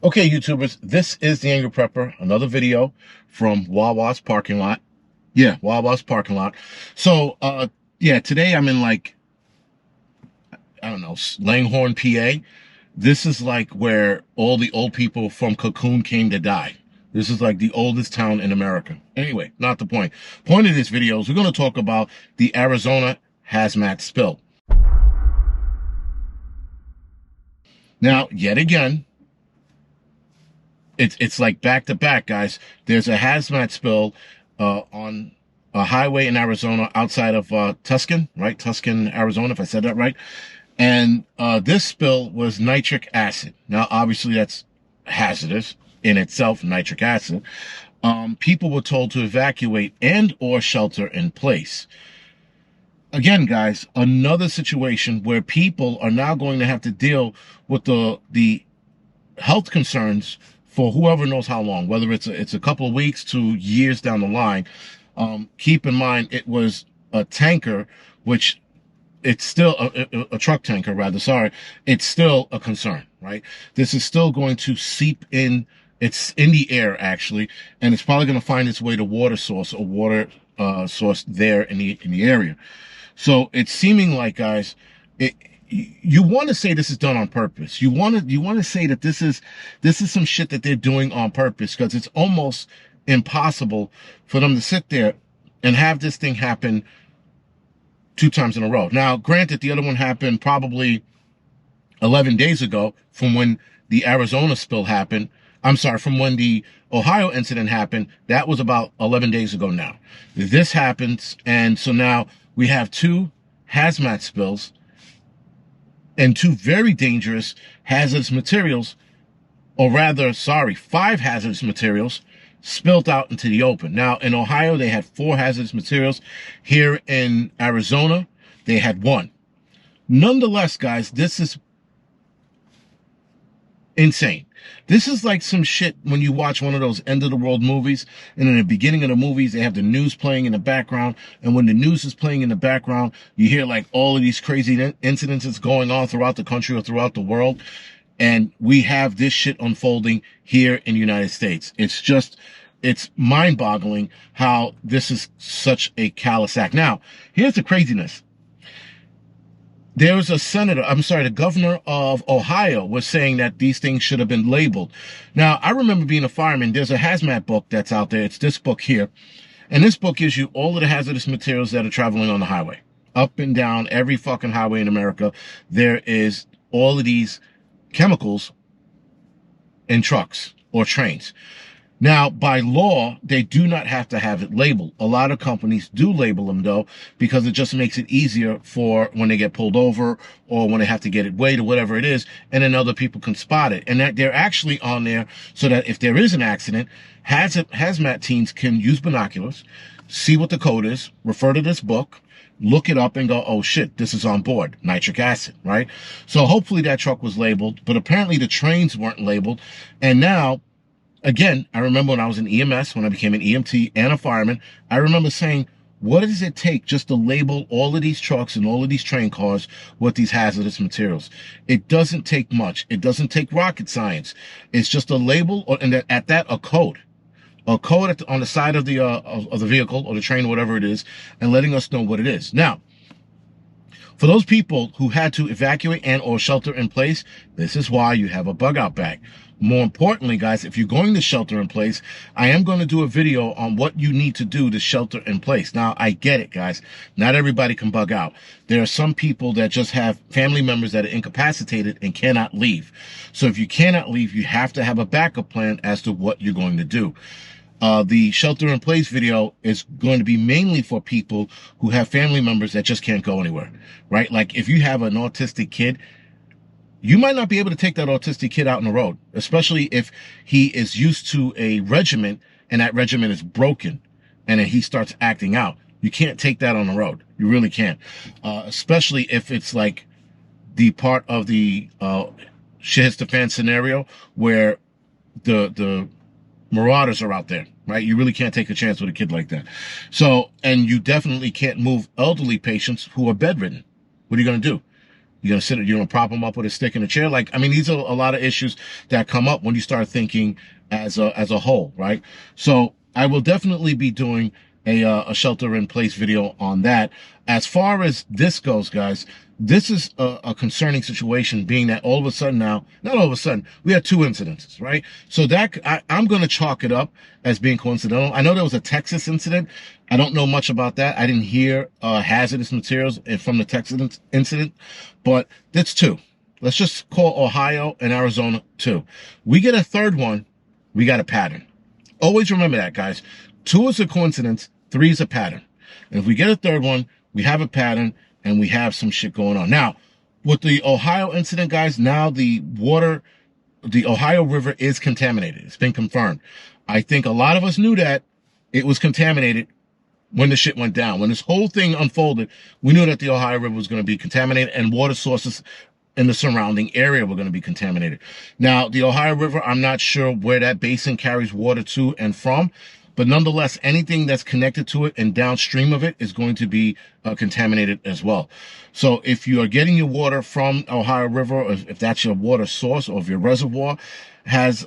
Okay, YouTubers, this is the Angry Prepper, another video from Wawa's parking lot. Yeah, Wawa's parking lot. So, yeah, today I'm in like, I don't know, Langhorne, PA. This is like where all the old people from Cocoon came to die. This is like the oldest town in America. Anyway, not the point. Point of this video is we're going to talk about the Arizona hazmat spill. Now, yet again, it's like back to back, guys. There's a hazmat spill on a highway in Arizona outside of Tucson, right? Tucson, Arizona, if I said that right. And this spill was nitric acid. Now, obviously, that's hazardous in itself, nitric acid. People were told to evacuate and or shelter in place. Again, guys, another situation where people are now going to have to deal with the health concerns for whoever knows how long, whether it's a couple of weeks to years down the line. Keep in mind, it was a tanker, which it's still a truck tanker, rather. Sorry. It's still a concern, right? This is still going to seep in. It's in the air, actually, and it's probably going to find its way to water source or water source there in the area. So it's seeming like, guys, you want to say this is done on purpose. You want to say that this is some shit that they're doing on purpose, because it's almost impossible for them to sit there and have this thing happen 2 times in a row. Now, granted, the other one happened probably 11 days ago from when the Arizona spill happened. I'm sorry, from when the Ohio incident happened. That was about 11 days ago now. This happens, and so now we have 2 hazmat spills and 2 very dangerous hazardous materials, or rather, sorry, 5 hazardous materials spilled out into the open. Now, in Ohio, they had 4 hazardous materials. Here in Arizona, they had 1. Nonetheless, guys, this is insane. This is like some shit when you watch one of those end of the world movies, and in the beginning of the movies, they have the news playing in the background. And when the news is playing in the background, you hear like all of these crazy incidences going on throughout the country or throughout the world. And we have this shit unfolding here in the United States. It's mind-boggling how this is such a callous act. Now, here's the craziness. There was a the governor of Ohio was saying that these things should have been labeled. Now, I remember being a fireman. There's a hazmat book that's out there. It's this book here. And this book gives you all of the hazardous materials that are traveling on the highway. Up and down every fucking highway in America, there is all of these chemicals in trucks or trains. Now, by law, they do not have to have it labeled. A lot of companies do label them, though, because it just makes it easier for when they get pulled over or when they have to get it weighed or whatever it is, and then other people can spot it. And that they're actually on there so that if there is an accident, hazmat teams can use binoculars, see what the code is, refer to this book, look it up and go, oh shit, this is on board, nitric acid, right? So hopefully that truck was labeled, but apparently the trains weren't labeled. And now, again, I remember when I was in EMS, when I became an EMT and a fireman, I remember saying, what does it take just to label all of these trucks and all of these train cars with these hazardous materials? It doesn't take much. It doesn't take rocket science. It's just a label, and at that, a code. A code on the side of the vehicle or the train, whatever it is, and letting us know what it is. Now, for those people who had to evacuate and or shelter in place, this is why you have a bug out bag. More importantly, guys, if you're going to shelter in place, I am going to do a video on what you need to do to shelter in place. Now, I get it, guys. Not everybody can bug out. There are some people that just have family members that are incapacitated and cannot leave. So if you cannot leave, you have to have a backup plan as to what you're going to do. The shelter in place video is going to be mainly for people who have family members that just can't go anywhere, right? Like if you have an autistic kid, you might not be able to take that autistic kid out on the road, especially if he is used to a regimen and that regimen is broken and then he starts acting out. You can't take that on the road. You really can't, especially if it's like the part of the shit hits the fan scenario where the marauders are out there, right? You really can't take a chance with a kid like that. So, and you definitely can't move elderly patients who are bedridden. What are you going to do? You're going to sit, you're going to prop them up with a stick and a chair. Like, I mean, these are a lot of issues that come up when you start thinking as a whole, right? So I will definitely be doing a shelter in place video on that. As far as this goes, guys, this is a concerning situation, being that all of a sudden now, not all of a sudden, we had 2 incidences, right? So that I'm going to chalk it up as being coincidental. I know there was a Texas incident. I don't know much about that. I didn't hear hazardous materials from the Texas incident, but that's 2. Let's just call Ohio and Arizona 2. We get a 3rd one, we got a pattern. Always remember that, guys. 2 is a coincidence, 3 is a pattern. And if we get a 3rd one, we have a pattern and we have some shit going on. Now, with the Ohio incident, guys, now the Ohio River is contaminated. It's been confirmed. I think a lot of us knew that it was contaminated when the shit went down. When this whole thing unfolded, we knew that the Ohio River was going to be contaminated and water sources in the surrounding area were going to be contaminated. Now, the Ohio River, I'm not sure where that basin carries water to and from, but nonetheless, anything that's connected to it and downstream of it is going to be contaminated as well. So if you are getting your water from Ohio River, or if that's your water source, or if your reservoir has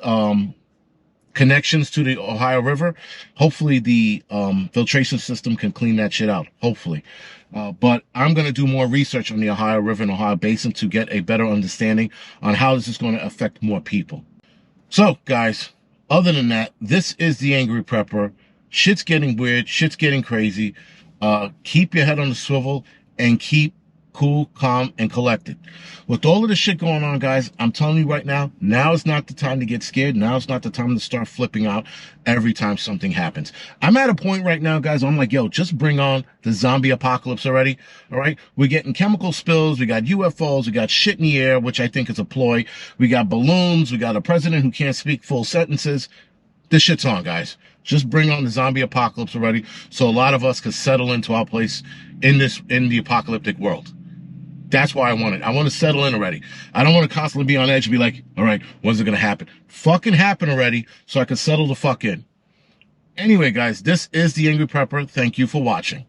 connections to the Ohio River, hopefully the filtration system can clean that shit out, hopefully. But I'm going to do more research on the Ohio River and Ohio Basin to get a better understanding on how this is going to affect more people. So, guys, other than that, this is the Angry Prepper. Shit's getting weird. Shit's getting crazy. Keep your head on the swivel and keep cool, calm, and collected. With all of this shit going on, guys, I'm telling you right now, now is not the time to get scared. Now is not the time to start flipping out every time something happens. I'm at a point right now, guys, I'm like, yo, just bring on the zombie apocalypse already, all right? We're getting chemical spills. We got UFOs. We got shit in the air, which I think is a ploy. We got balloons. We got a president who can't speak full sentences. This shit's on, guys. Just bring on the zombie apocalypse already so a lot of us can settle into our place in the apocalyptic world. That's why I want it. I want to settle in already. I don't want to constantly be on edge and be like, all right, when's it going to happen? Fucking happen already so I can settle the fuck in. Anyway, guys, this is the Angry Prepper. Thank you for watching.